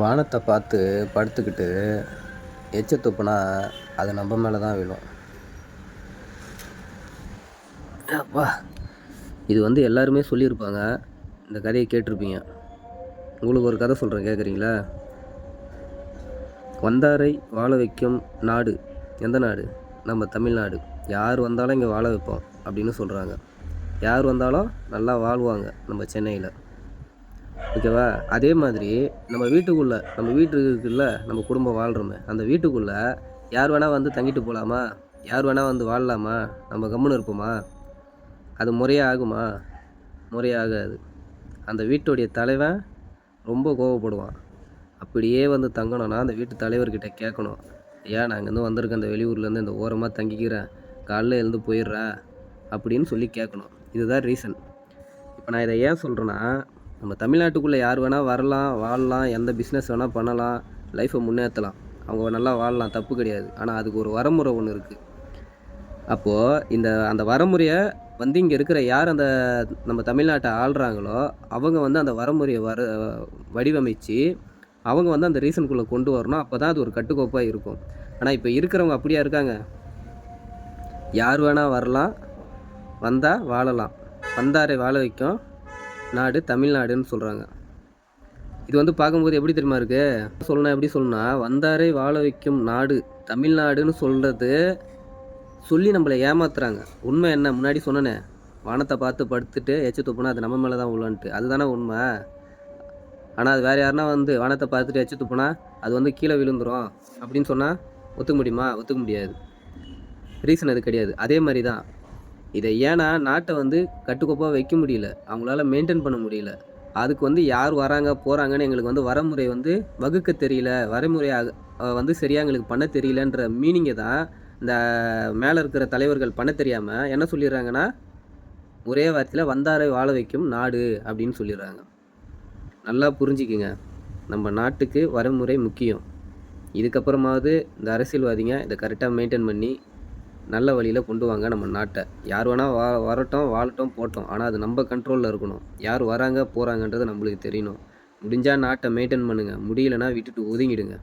வானத்தை பார்த்து படுத்துக்கிட்டு எச்ச துப்புனா அது நம்ம மேலே தான் விழும். அப்பா, இது எல்லாருமே சொல்லியிருப்பாங்க. இந்த கதையை கேட்டிருப்பீங்க. உங்களுக்கு ஒரு கதை சொல்கிறேன், கேட்குறீங்களா? வந்தாரை வாழ வைக்கும் நாடு எந்த நாடு? நம்ம தமிழ்நாடு. யார் வந்தாலும் இங்கே வாழ வைப்போம் அப்படின்னு சொல்கிறாங்க. யார் வந்தாலும் நல்லா வாழ்வாங்க நம்ம சென்னையில். ஓகேவா? அதே மாதிரி நம்ம வீட்டுக்குள்ளே, நம்ம வீட்டு இருக்குல்ல, நம்ம குடும்பம் வாழ்கிறோமே, அந்த வீட்டுக்குள்ளே யார் வேணால் வந்து தங்கிட்டு போகலாமா? யார் வேணால் வந்து வாழலாமா? நம்ம கம்முன்னு இருப்போமா? அது முறையாக ஆகுமா? முறையாகாது. அந்த வீட்டுடைய தலைவன் ரொம்ப கோவப்படுவான். அப்படியே வந்து தங்கணும்னா அந்த வீட்டு தலைவர்கிட்ட கேட்கணும், ஏன் நான் இங்கேருந்து வந்திருக்கேன், அந்த வெளியூர்லேருந்து இந்த ஓரமாக தங்கிக்கிறேன், காலைல எழுந்து போயிடுறேன் அப்படின்னு சொல்லி கேட்கணும். இதுதான் ரீசன். இப்போ நான் இதை ஏன் சொல்கிறேன்னா, நம்ம தமிழ்நாட்டுக்குள்ளே யார் வேணால் வரலாம், வாழலாம், எந்த பிஸ்னஸ் வேணால் பண்ணலாம், லைஃப்பை முன்னேற்றலாம், அவங்க நல்லா வாழலாம், தப்பு கிடையாது. ஆனால் அதுக்கு ஒரு வரமுறை ஒன்று இருக்குது. அப்போது அந்த வரமுறையை இங்கே இருக்கிற யார் அந்த நம்ம தமிழ்நாட்டை ஆள்றாங்களோ அவங்க அந்த வரமுறையை வடிவமைச்சு அவங்க அந்த ரீசனுக்குள்ளே கொண்டு வரணும். அப்போ தான் அது ஒரு கட்டுக்கோப்பாக இருக்கும். ஆனால் இப்போ இருக்கிறவங்க அப்படியா இருக்காங்க? யார் வேணால் வரலாம், வந்தால் வாழலாம், வந்தாரை வாழ வைக்கும் நாடு தமிழ்நாடுன்னு சொல்கிறாங்க. இது பார்க்கும்போது எப்படி தெரியுமா இருக்குது? எப்படி சொல்லணும்னா, வந்தாரை வாழ வைக்கும் நாடு தமிழ்நாடுன்னு சொல்கிறது சொல்லி நம்மளை ஏமாத்துறாங்க. உண்மை என்ன? முன்னாடி சொன்னனே, வானத்தை பார்த்து படுத்துட்டு எச்சு துப்புனா அது நம்ம மேலே தான் உள்ளன்ட்டு. அதுதானே உண்மை. ஆனால் அது வேறு யாருன்னா வானத்தை பார்த்துட்டு எச்சு துப்புனா அது கீழே விழுந்துடும் அப்படின்னு சொன்னால் ஒத்துக்க முடியுமா? ஒத்துக்க முடியாது. ரீசன் அது கிடையாது. அதே மாதிரி தான் இதை ஏன்னா நாட்டை கட்டுக்கோப்பாக வைக்க முடியல, அவங்களால மெயின்டைன் பண்ண முடியல. அதுக்கு யார் வராங்க போகிறாங்கன்னு எங்களுக்கு வரமுறை வகுக்க தெரியல, வரைமுறை சரியாக எங்களுக்கு பண்ண தெரியலன்ற மீனிங்கை தான் இந்த மேலே இருக்கிற தலைவர்கள் பண்ண தெரியாமல் என்ன சொல்லிடுறாங்கன்னா, ஒரே வார்த்தையில் வந்தாரை வாழ வைக்கும் நாடு அப்படின்னு சொல்லிடுறாங்க. நல்லா புரிஞ்சுக்குங்க, நம்ம நாட்டுக்கு வரைமுறை முக்கியம். இதுக்கப்புறமாவது இந்த அரசியல்வாதிங்க இதை கரெக்டாக மெயின்டைன் பண்ணி நல்ல வழியில் கொண்டு வாங்க நம்ம நாட்டை. யார் வேணால் வரட்டும், வாழட்டும், போட்டோம். ஆனால் அது நம்ம கண்ட்ரோலில் இருக்கணும். யார் வராங்க போகிறாங்கன்றது நம்மளுக்கு தெரியணும். முடிஞ்சால் நாட்டை மெயின்டைன் பண்ணுங்கள், முடியலைன்னா விட்டுட்டு ஒதுங்கிடுங்க.